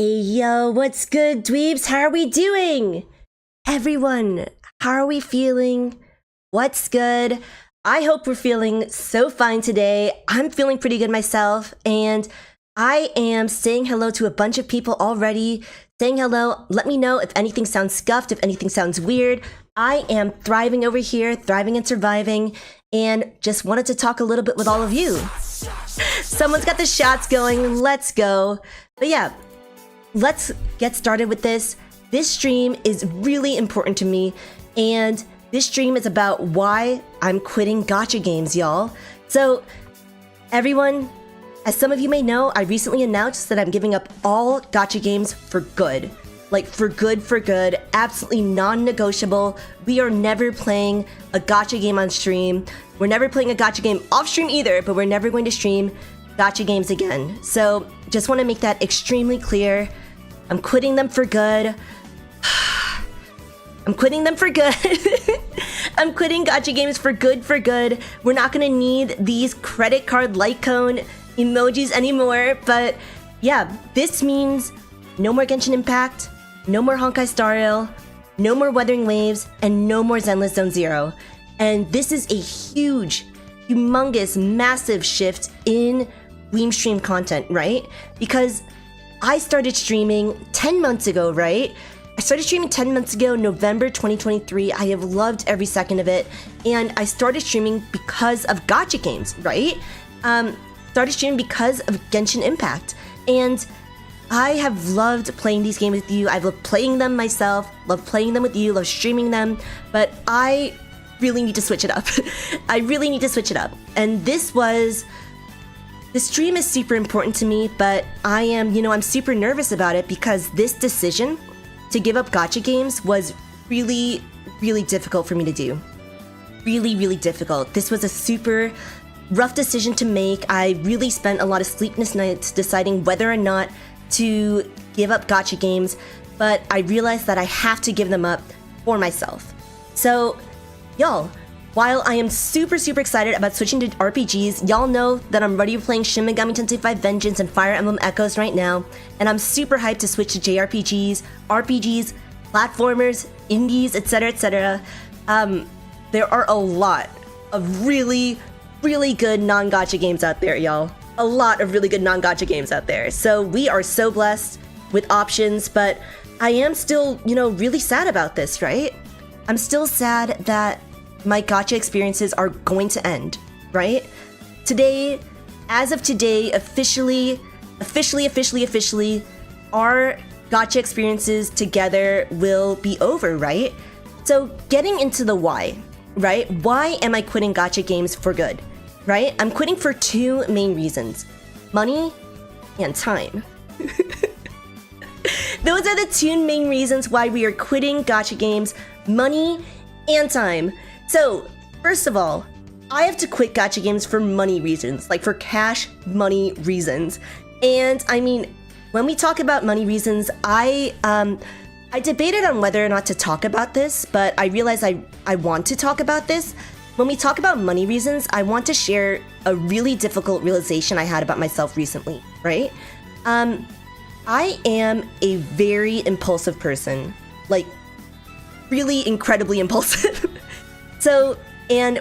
Hey yo, what's good, dweebs? How are we doing? Everyone, how are we feeling? What's good? I hope we're feeling so fine today. I'm feeling pretty good myself, and I am saying hello to a bunch of people already. Saying hello, let me know if anything sounds scuffed, if anything sounds weird. I am thriving over here, thriving and surviving, and just wanted to talk a little bit with all of you. Someone's got the shots going, let's go. But yeah, let's get started with this. This stream is really important to me, and this stream is about why I'm quitting gacha games, y'all. So, everyone, as some of you may know, I recently announced that I'm giving up all gacha games for good. Like, for good, absolutely non-negotiable. We are never playing a gacha game on stream. We're never playing a gacha game off stream either, but we're never going to stream gacha games again. So, just want to make that extremely clear. I'm quitting them for good. I'm quitting them for good. I'm quitting gacha games for good. We're not gonna need these credit card light cone emojis anymore. But yeah, this means no more Genshin Impact, no more Honkai Star Rail, no more Wuthering Waves, and no more Zenless Zone Zero. And this is a huge, humongous, massive shift in Weem stream content, right? Because I started streaming 10 months ago, right? I started streaming 10 months ago, November 2023. I have loved every second of it. And I started streaming because of gacha games, right? Started streaming because of Genshin Impact. And I have loved playing these games with you. I've loved playing them myself, loved playing them with you, loved streaming them. But I really need to switch it up. I really need to switch it up. And the stream is super important to me, but I am, I'm super nervous about it because this decision to give up gacha games was really, really difficult for me to do. Really, really difficult. This was a super rough decision to make. I really spent a lot of sleepless nights deciding whether or not to give up gacha games, but I realized that I have to give them up for myself. So, y'all, while I am super excited about switching to RPGs, y'all know that I'm ready playing Shin Megami Tensei 5 Vengeance and Fire Emblem Echoes right now, and I'm super hyped to switch to JRPGs, RPGs, platformers, indies, etc. There are a lot of really good non-gacha games out there, y'all. A lot of really good non-gacha games out there. So we are so blessed with options, but I am still, really sad about this, right? I'm still sad that my gacha experiences are going to end, right? Today, as of today, officially, our gacha experiences together will be over, right? So getting into the why, right? Why am I quitting gacha games for good, right? I'm quitting for two main reasons: money and time. Those are the two main reasons why we are quitting gacha games: money and time. So, first of all, I have to quit gacha games for money reasons, like for cash money reasons. And I mean, when we talk about money reasons, I debated on whether or not to talk about this, but I realized I want to talk about this. When we talk about money reasons, I want to share a really difficult realization I had about myself recently, right? I am a very impulsive person, like really incredibly impulsive. So, and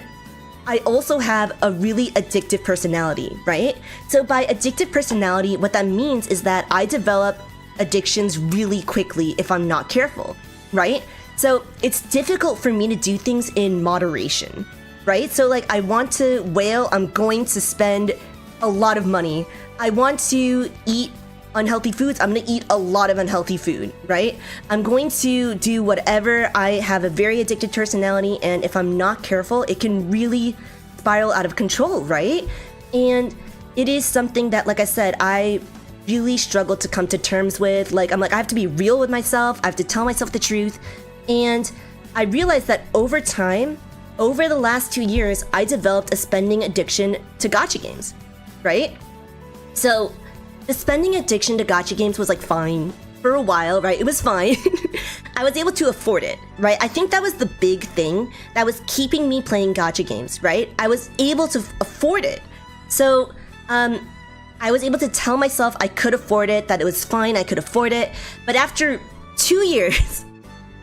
I also have a really addictive personality, right? So by addictive personality, what that means is that I develop addictions really quickly if I'm not careful, right? So it's difficult for me to do things in moderation, right? So like, I want to whale, I'm going to spend a lot of money. I want to eat unhealthy foods, I'm gonna eat a lot of unhealthy food, right? I'm going to do whatever. I have a very addicted personality, and if I'm not careful, it can really spiral out of control, right? And it is something that, like I said, I really struggle to come to terms with. Like, I have to be real with myself, I have to tell myself the truth. And I realized that over time, over the last 2 years, I developed a spending addiction to gacha games, right? So the spending addiction to gacha games was like fine for a while, right? It was fine. I was able to afford it, right? I think that was the big thing that was keeping me playing gacha games, right? I was able to afford it. So I was able to tell myself I could afford it, that it was fine, I could afford it. But after 2 years,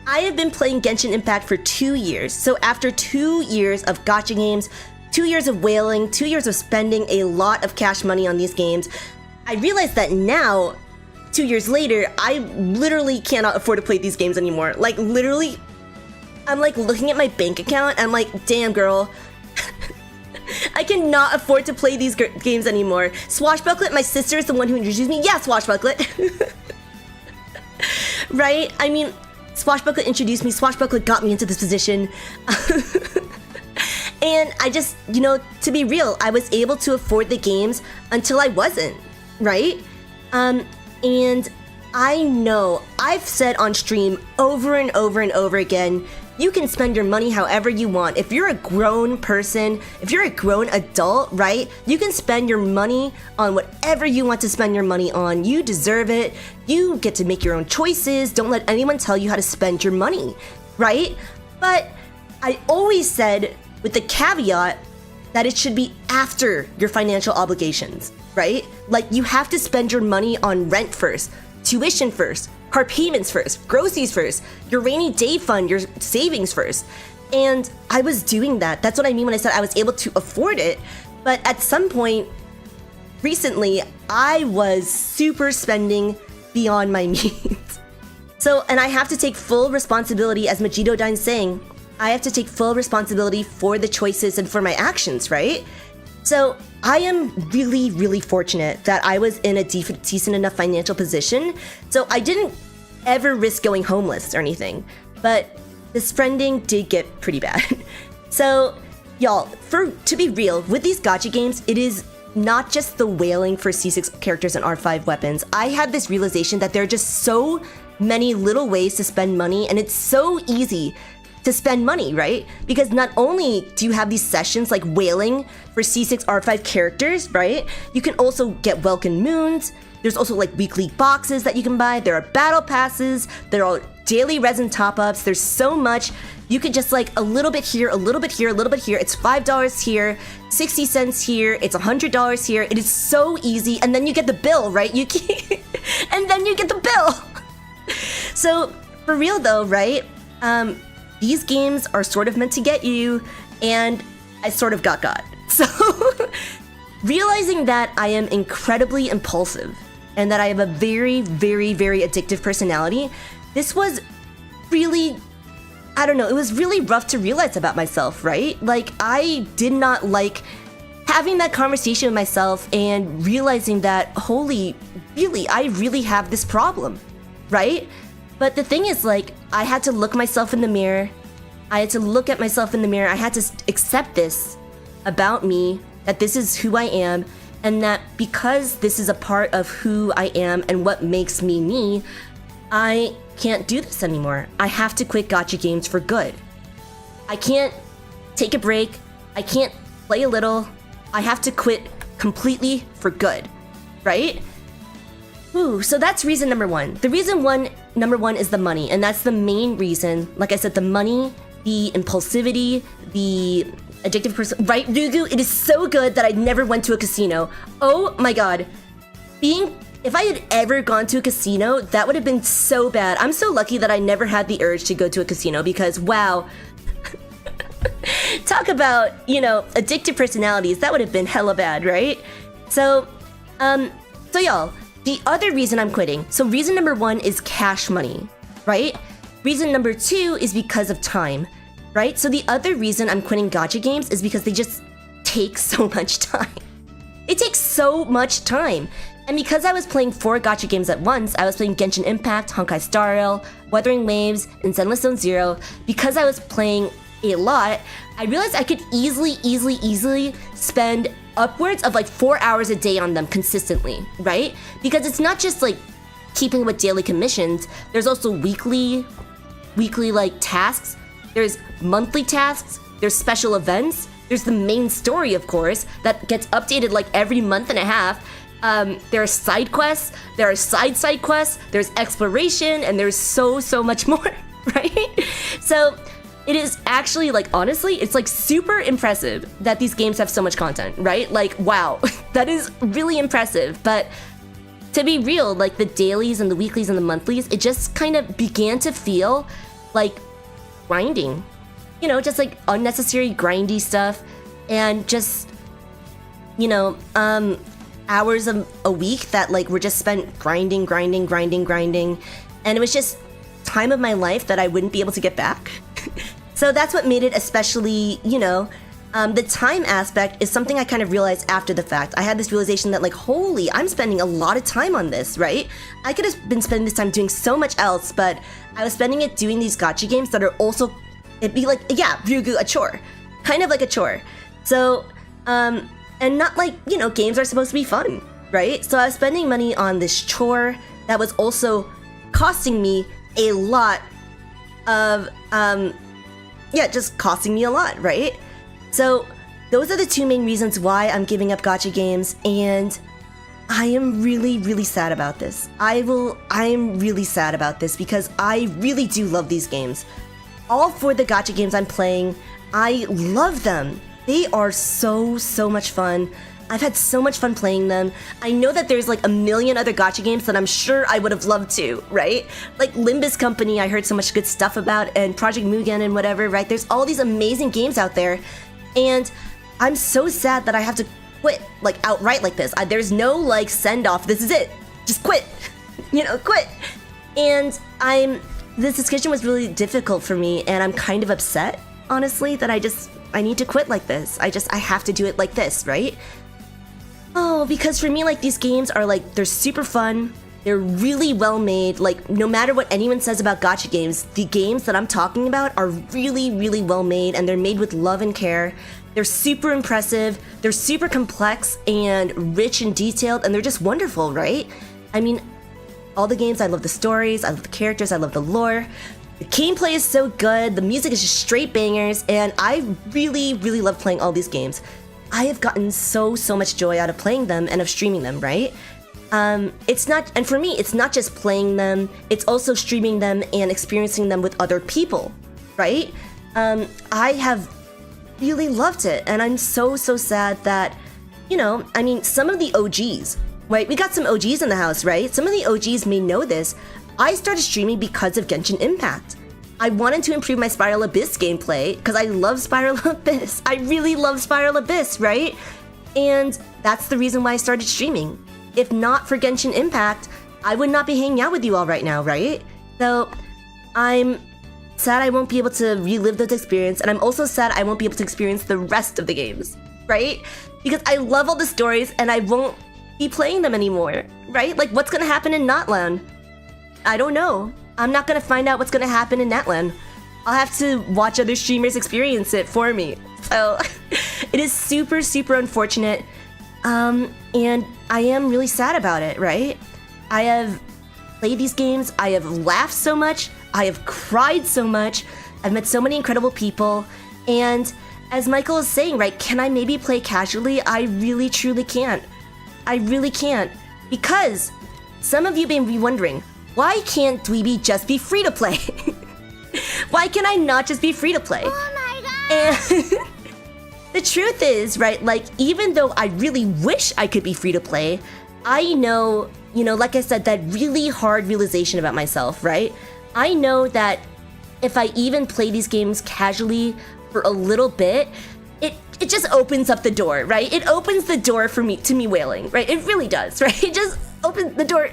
I have been playing Genshin Impact for 2 years. So after 2 years of gacha games, 2 years of whaling, 2 years of spending a lot of cash money on these games, I realized that now, 2 years later, I literally cannot afford to play these games anymore. Like, literally, I'm like looking at my bank account, I'm like, damn girl, I cannot afford to play these games anymore. Swashbucklet, my sister is the one who introduced me. Yeah, Swashbucklet. Right? I mean, Swashbucklet introduced me, Swashbucklet got me into this position. And I just, you know, to be real, I was able to afford the games until I wasn't, right? And I know, I've said on stream over and over and over again, you can spend your money however you want. If you're a grown person, if you're a grown adult, right? You can spend your money on whatever you want to spend your money on. You deserve it. You get to make your own choices. Don't let anyone tell you how to spend your money, right? But I always said, with the caveat, that it should be after your financial obligations, right? Like, you have to spend your money on rent first, tuition first, car payments first, groceries first, your rainy day fund, your savings first. And I was doing that. That's what I mean when I said I was able to afford it. But at some point recently, I was super spending beyond my means. So, and I have to take full responsibility, as Majito Dine's saying, I have to take full responsibility for the choices and for my actions, right? So I am really, really fortunate that I was in a decent enough financial position. So I didn't ever risk going homeless or anything, but the spending did get pretty bad. So y'all, to be real, with these gacha games, it is not just the whaling for C6 characters and R5 weapons. I had this realization that there are just so many little ways to spend money, and it's so easy to spend money, right? Because not only do you have these sessions like whaling for C6 R5 characters, right? You can also get Welcome Moons. There's also like weekly boxes that you can buy. There are battle passes. There are daily resin top-ups. There's so much. You could just like a little bit here, a little bit here, a little bit here. It's $5 here, 60 cents here. It's $100 here. It is so easy. And then you get the bill, right? And then you get the bill. So for real though, right? These games are sort of meant to get you, and I sort of got. So, realizing that I am incredibly impulsive, and that I have a very, very, very addictive personality, this was really, I don't know, it was really rough to realize about myself, right? Like, I did not like having that conversation with myself and realizing that, holy, really, I really have this problem, right? But the thing is, like, I had to look myself in the mirror. I had to look at myself in the mirror. I had to accept this about me, that this is who I am, and that because this is a part of who I am and what makes me me, I can't do this anymore. I have to quit gacha games for good. I can't take a break. I can't play a little. I have to quit completely for good, right? Ooh, so that's reason number one. The reason number one is the money, and that's the main reason. Like I said, the money, the impulsivity, the addictive person, right, Rugu? It is so good that I never went to a casino. Oh my god. If I had ever gone to a casino, that would have been so bad. I'm so lucky that I never had the urge to go to a casino because, wow. Talk about, you know, addictive personalities. That would have been hella bad, right? So y'all, the other reason I'm quitting, so reason number one is cash money, right? Reason number two is because of time, right? So the other reason I'm quitting gacha games is because they just take so much time. It takes so much time. And because I was playing 4 gacha games at once, I was playing Genshin Impact, Honkai Star Rail, Wuthering Waves, and Zenless Zone Zero. Because I was playing a lot, I realized I could easily spend upwards of like 4 hours a day on them consistently, right? Because it's not just like keeping with daily commissions, there's also weekly like tasks, there's monthly tasks, there's special events, there's the main story, of course, that gets updated like every month and a half. There are side quests, there are side quests, there's exploration, and there's so much more, right? So it is actually, like, honestly, it's like super impressive that these games have so much content, right? Like, wow, that is really impressive. But to be real, like the dailies and the weeklies and the monthlies, it just kind of began to feel like grinding, you know, just like unnecessary grindy stuff, and just, you know, hours of a week that like were just spent grinding, and it was just time of my life that I wouldn't be able to get back. So that's what made it especially, you know, the time aspect is something I kind of realized after the fact. I had this realization that like, holy, I'm spending a lot of time on this, right? I could have been spending this time doing so much else, but I was spending it doing these gacha games that are also, it'd be like, yeah, Ryugu, a chore. Kind of like a chore. So, and not like, you know, games are supposed to be fun, right? So I was spending money on this chore that was also costing me a lot of, yeah, just costing me a lot, right? So those are the two main reasons why I'm giving up gacha games, and I am really, really sad about this. I am really sad about this because I really do love these games. All four of the gacha games I'm playing, I love them. They are so much fun. I've had so much fun playing them. I know that there's like a million other gacha games that I'm sure I would have loved to, right? Like Limbus Company, I heard so much good stuff about, and Project Mugen and whatever, right? There's all these amazing games out there, and I'm so sad that I have to quit, like outright like this. There's no like send off, this is it, just quit, you know, quit. And this decision was really difficult for me, and I'm kind of upset, honestly, that I need to quit like this. I have to do it like this, right? Oh, because for me, like, these games are like, they're super fun, they're really well made. Like, no matter what anyone says about gacha games, the games that I'm talking about are really, really well made, and they're made with love and care. They're super impressive, they're super complex and rich and detailed, and they're just wonderful, right? I mean, all the games, I love the stories, I love the characters, I love the lore. The gameplay is so good, the music is just straight bangers, and I really, really love playing all these games. I have gotten so much joy out of playing them and of streaming them, right? It's not, and for me, it's not just playing them, it's also streaming them and experiencing them with other people, right? I have really loved it, and I'm so sad that, you know, I mean, some of the OGs, right? We got some OGs in the house, right? Some of the OGs may know this. I started streaming because of Genshin Impact. I wanted to improve my Spiral Abyss gameplay because I love Spiral Abyss. I really love Spiral Abyss, right? And that's the reason why I started streaming. If not for Genshin Impact, I would not be hanging out with you all right now, right? So I'm sad I won't be able to relive those experiences, and I'm also sad I won't be able to experience the rest of the games, right? Because I love all the stories and I won't be playing them anymore, right? Like, what's gonna happen in Natlan? I don't know. I'm not gonna find out what's gonna happen in Natlan. I'll have to watch other streamers experience it for me. So it is super unfortunate, and I am really sad about it, right? I have played these games, I have laughed so much, I have cried so much, I've met so many incredible people, and as Michael is saying, right, can I maybe play casually? I really truly can't. I really can't, because some of you may be wondering, why can't Dweeby just be free to play? Why can I not just be free to play? Oh my god! And the truth is, right, like, even though I really wish I could be free to play, I know, you know, like I said, that really hard realization about myself, right? I know that if I even play these games casually for a little bit, it just opens up the door, right? It opens the door for me to me wailing, right? It really does, right? It just opens the door.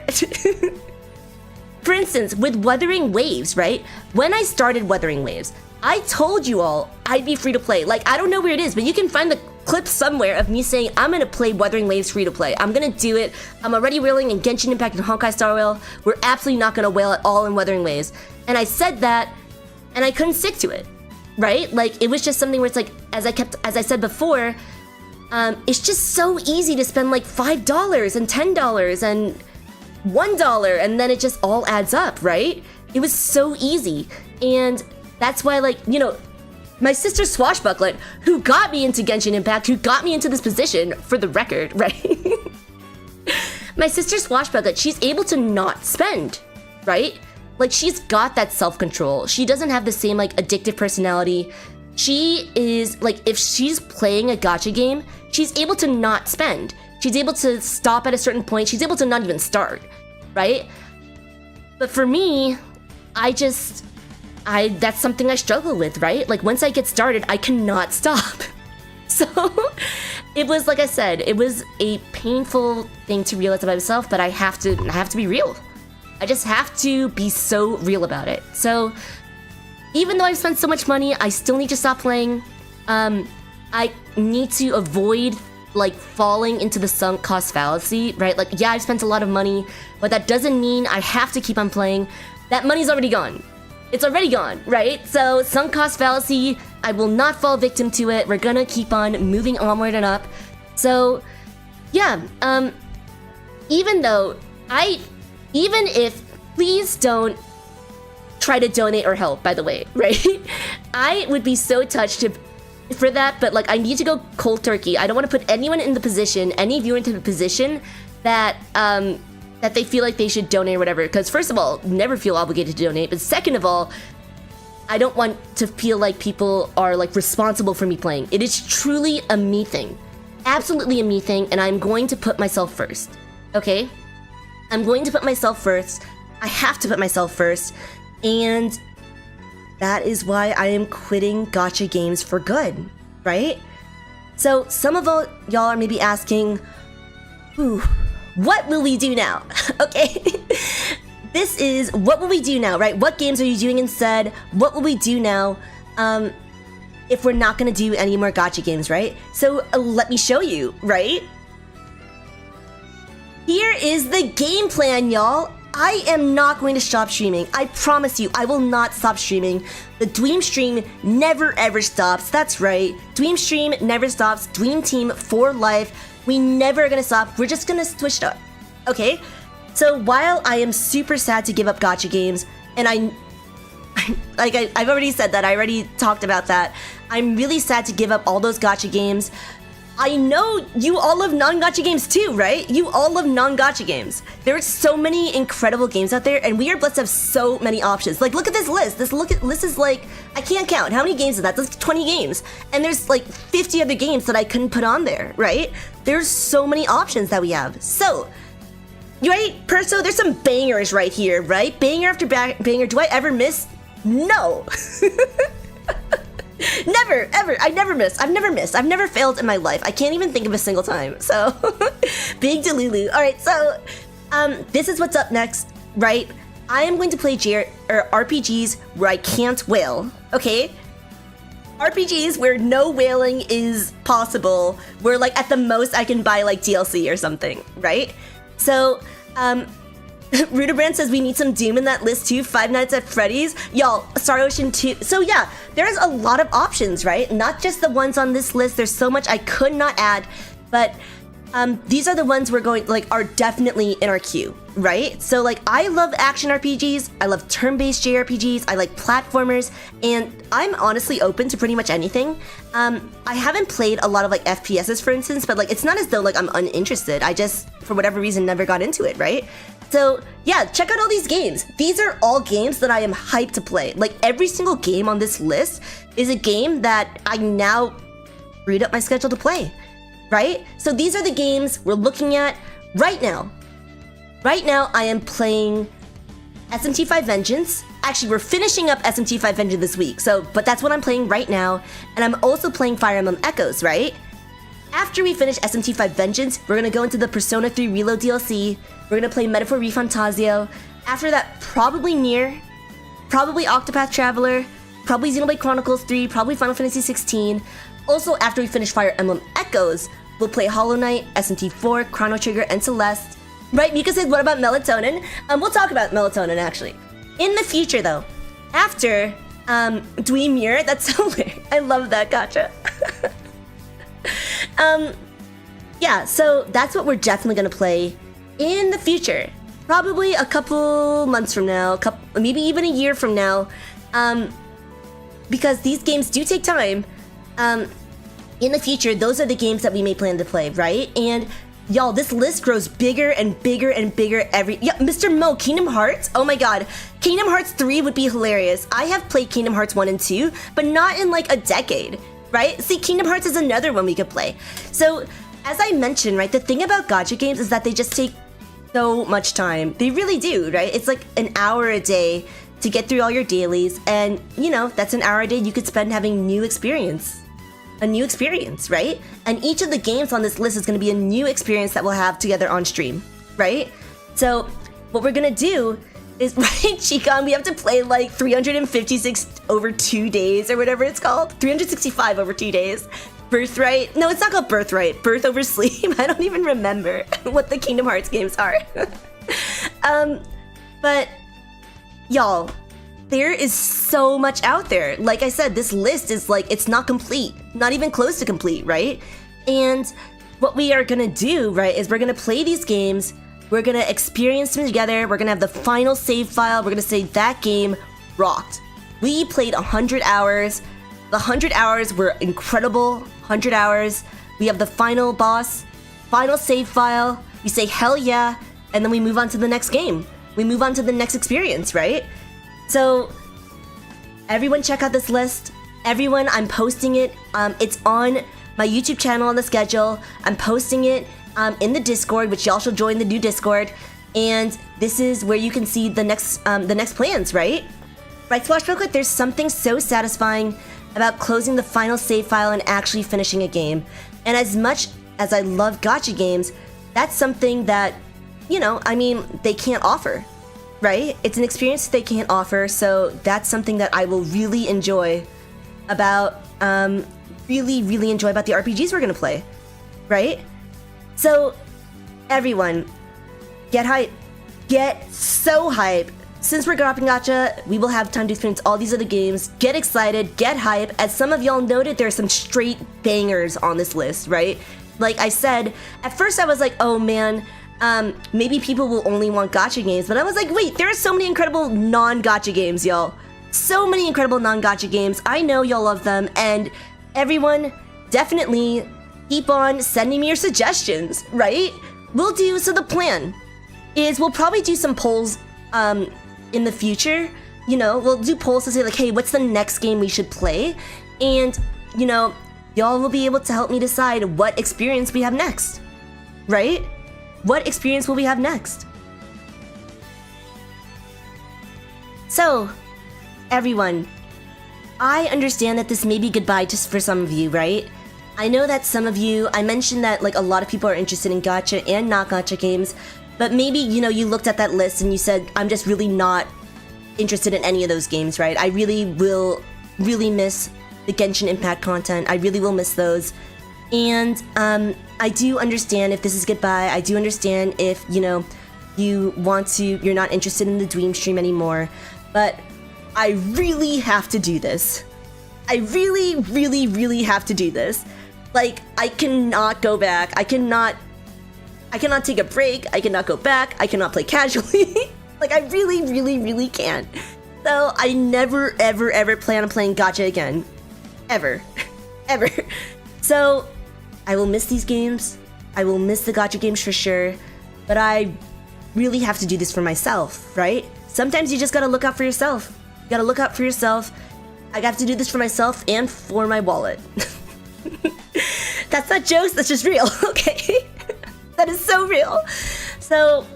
For instance, with Wuthering Waves, right? When I started Wuthering Waves, I told you all I'd be free to play. Like, I don't know where it is, but you can find the clip somewhere of me saying I'm gonna play Wuthering Waves free to play. I'm gonna do it. I'm already wailing in Genshin Impact and Honkai Star Rail. We're absolutely not gonna wail at all in Wuthering Waves. And I said that, and I couldn't stick to it, right? Like, it was just something where it's like, as I said before, it's just so easy to spend like $5 and $10 and $1, and then it just all adds up, right? It was so easy, and that's why, like, you know, my sister Swashbucklet, who got me into Genshin Impact, who got me into this position, for the record, right? My sister Swashbucklet, she's able to not spend, right? like, she's got that self-control. She doesn't have the same, like, addictive personality. She is, like, if she's playing a gacha game, she's able to not spend. She's able to stop at a certain point. She's able to not even start, right? But for me, that's something I struggle with, right? Like, once I get started, I cannot stop. So, it was, like I said, it was a painful thing to realize about myself, but I have to be real. I just have to be so real about it. So, even though I've spent so much money, I still need to stop playing. I need to avoid, like, falling into the sunk cost fallacy, right? Like, yeah, I've spent a lot of money, but that doesn't mean I have to keep on playing. That money's already gone. It's already gone, right? So, sunk cost fallacy, I will not fall victim to it. We're gonna keep on moving onward and up. So, yeah, even if, please don't try to donate or help, by the way, right? I would be so touched for that, but, like, I need to go cold turkey. I don't want to put anyone in the position, any viewer into the position that they feel like they should donate or whatever. Because first of all, never feel obligated to donate. But second of all, I don't want to feel like people are, like, responsible for me playing. It is truly a me thing. Absolutely a me thing, and I'm going to put myself first. Okay? I'm going to put myself first. I have to put myself first. And that is why I am quitting gacha games for good, right? So some of y'all are maybe asking, what will we do now? Okay, this is what will we do now, right? What games are you doing instead? What will we do now if we're not gonna do any more gacha games, right? So let me show you, right? Here is the game plan, y'all. I am not going to stop streaming. I promise you, I will not stop streaming. The Dweem stream never ever stops. That's right. Dweem stream never stops. Dweem team for life. We never are gonna stop. We're just gonna switch it up. Okay? So while I am super sad to give up gacha games, and I've already said that, I already talked about that. I'm really sad to give up all those gacha games. I know you all love non-gacha games too, right? You all love non-gacha games. There are so many incredible games out there, and we are blessed to have so many options. Like, look at this list. This list is like, I can't count. How many games is that? That's 20 games. And there's like 50 other games that I couldn't put on there, right? There's so many options that we have. So, right, Perso, there's some bangers right here, right? Banger after banger. Do I ever miss? No. Never, ever. I never miss. I've never missed. I've never failed in my life. I can't even think of a single time. So, big delulu. All right, so this is what's up next, right? I am going to play RPGs where I can't whale, okay? RPGs where no whaling is possible, where, like, at the most I can buy, like, DLC or something, right? So, Rudabrand says we need some Doom in that list too. Five Nights at Freddy's. Y'all, Star Ocean 2. So yeah, there's a lot of options, right? Not just the ones on this list. There's so much I could not add, but these are the ones we're going, like, are definitely in our queue, right? So, like, I love action RPGs. I love turn-based JRPGs. I like platformers, and I'm honestly open to pretty much anything. I haven't played a lot of, like, FPSs, for instance, but, like, it's not as though, like, I'm uninterested. I just, for whatever reason, never got into it, right? So, yeah, check out all these games. These are all games that I am hyped to play. Like, every single game on this list is a game that I now freed up my schedule to play, right? So these are the games we're looking at right now. Right now, I am playing SMT5 Vengeance. Actually, we're finishing up SMT5 Vengeance this week, but that's what I'm playing right now. And I'm also playing Fire Emblem Echoes, right? After we finish SMT5 Vengeance, we're gonna go into the Persona 3 Reload DLC. We're gonna play Metaphor ReFantazio. After that, probably Nier, probably Octopath Traveler, probably Xenoblade Chronicles 3, probably Final Fantasy 16. Also, after we finish Fire Emblem Echoes, we'll play Hollow Knight, SMT4, Chrono Trigger, and Celeste. Right, Mika said, what about Melatonin? We'll talk about Melatonin, actually. In the future, though, after Dweeby Mirror, that's so weird. I love that, Gacha. Yeah, so that's what we're definitely gonna play in the future. Probably a couple months from now, maybe even a year from now, because these games do take time. In the future, those are the games that we may plan to play, right? And y'all, this list grows bigger and bigger and bigger yeah, Mr. Mo, Kingdom Hearts? Oh my god. Kingdom Hearts 3 would be hilarious. I have played Kingdom Hearts 1 and 2, but not in like a decade, right? See, Kingdom Hearts is another one we could play. So, as I mentioned, right, the thing about gacha games is that they just take so much time. They really do, right? It's like an hour a day to get through all your dailies, and you know, that's an hour a day you could spend having a new experience, right? And each of the games on this list is going to be a new experience that we'll have together on stream, right? So what we're gonna do is, right, Chikon, we have to play like 356 over 2 days or whatever it's called, 365 over 2 days. Birthright? No, it's not called Birthright. Birth over Sleep. I don't even remember what the Kingdom Hearts games are. But y'all, there is so much out there. Like I said, this list is like, it's not complete, not even close to complete, right? And what we are gonna do, right, is we're gonna play these games, we're gonna experience them together, we're gonna have the final save file, we're gonna say that game rocked. We played 100 hours. The 100 hours were incredible. 100 hours. We have the final boss, final save file. We say hell yeah, and then we move on to the next game. We move on to the next experience, right? So everyone check out this list. Everyone, I'm posting it. It's on my YouTube channel on the schedule. I'm posting it in the Discord, which y'all should join the new Discord. And this is where you can see the next plans, right? Right, Splash real quick, there's something so satisfying about closing the final save file and actually finishing a game. And as much as I love gacha games, that's something that, you know, I mean, they can't offer, right? It's an experience they can't offer, so that's something that I will really enjoy about, really enjoy about the RPGs we're gonna play, right? So, everyone, get hype. Get so hype. Since we're dropping gacha, we will have time to experience all these other games. Get excited, get hype. As some of y'all noted, there are some straight bangers on this list, right? Like I said, at first I was like, oh man, maybe people will only want gacha games. But I was like, wait, there are so many incredible non-gacha games, y'all. So many incredible non-gacha games. I know y'all love them. And everyone, definitely keep on sending me your suggestions, right? So the plan is we'll probably do some polls in the future. You know, we'll do polls to say like, hey, what's the next game we should play? And, you know, y'all will be able to help me decide what experience we have next, right? What experience will we have next? So, everyone, I understand that this may be goodbye just for some of you, right? I know that some of you, I mentioned that like a lot of people are interested in gacha and not gacha games, but maybe, you know, you looked at that list and you said, I'm just really not interested in any of those games, right? I really will miss the Genshin Impact content. I really will miss those. And I do understand if this is goodbye. I do understand if, you know, you're not interested in the Dweeby stream anymore. But I really have to do this. I really have to do this. Like, I cannot go back. I cannot take a break. I cannot go back. I cannot play casually. Like, I really can't. So, I never, ever plan on playing gacha again. Ever. Ever. So, I will miss these games. I will miss the gacha games for sure. But I really have to do this for myself, right? Sometimes you just gotta look out for yourself. You gotta look out for yourself. I got to do this for myself and for my wallet. That's not jokes, that's just real, okay? That is so real. So,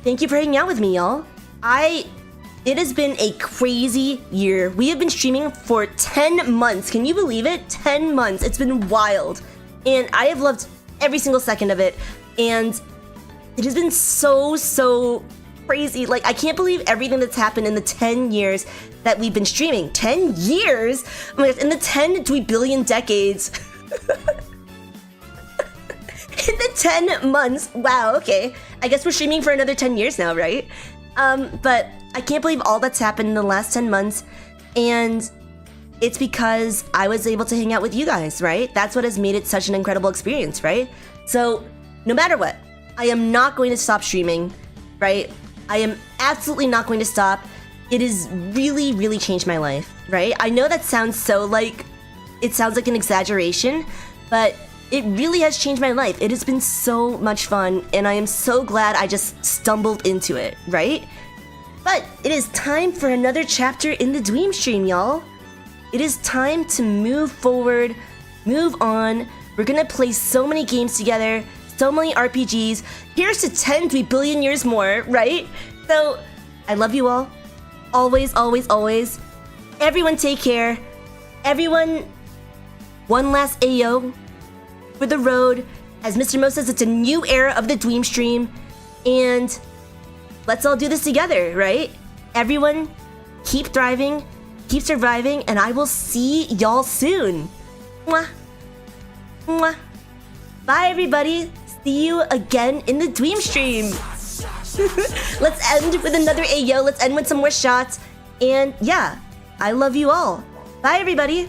thank you for hanging out with me, y'all. It has been a crazy year. We have been streaming for 10 months. Can you believe it? 10 months. It's been wild. And I have loved every single second of it. And it has been so crazy. Like, I can't believe everything that's happened in the 10 years that we've been streaming. 10 years? Oh my gosh, in the 10 billion decades. In the 10 months. Wow, okay. I guess we're streaming for another 10 years now, right? But I can't believe all that's happened in the last 10 months. And it's because I was able to hang out with you guys, right? That's what has made it such an incredible experience, right? So, no matter what, I am not going to stop streaming, right? I am absolutely not going to stop. It has really changed my life, right? I know that sounds so like, it sounds like an exaggeration, but It really has changed my life. It has been so much fun, and I am so glad I just stumbled into it, right? But it is time for another chapter in the Dweem stream, y'all. It is time to move forward, move on. We're gonna play so many games together, so many RPGs. Here's to 10 billion years more, right? So, I love you all. Always, always, always. Everyone take care. Everyone, one last Ayo for the road. As Mr. Mo says, it's a new era of the Dweem stream. And let's all do this together, right? Everyone, keep thriving, keep surviving, and I will see y'all soon. Mwah. Mwah. Bye, everybody. See you again in the Dweem stream. Let's end with another Ayo. Let's end with some more shots. And yeah, I love you all. Bye, everybody.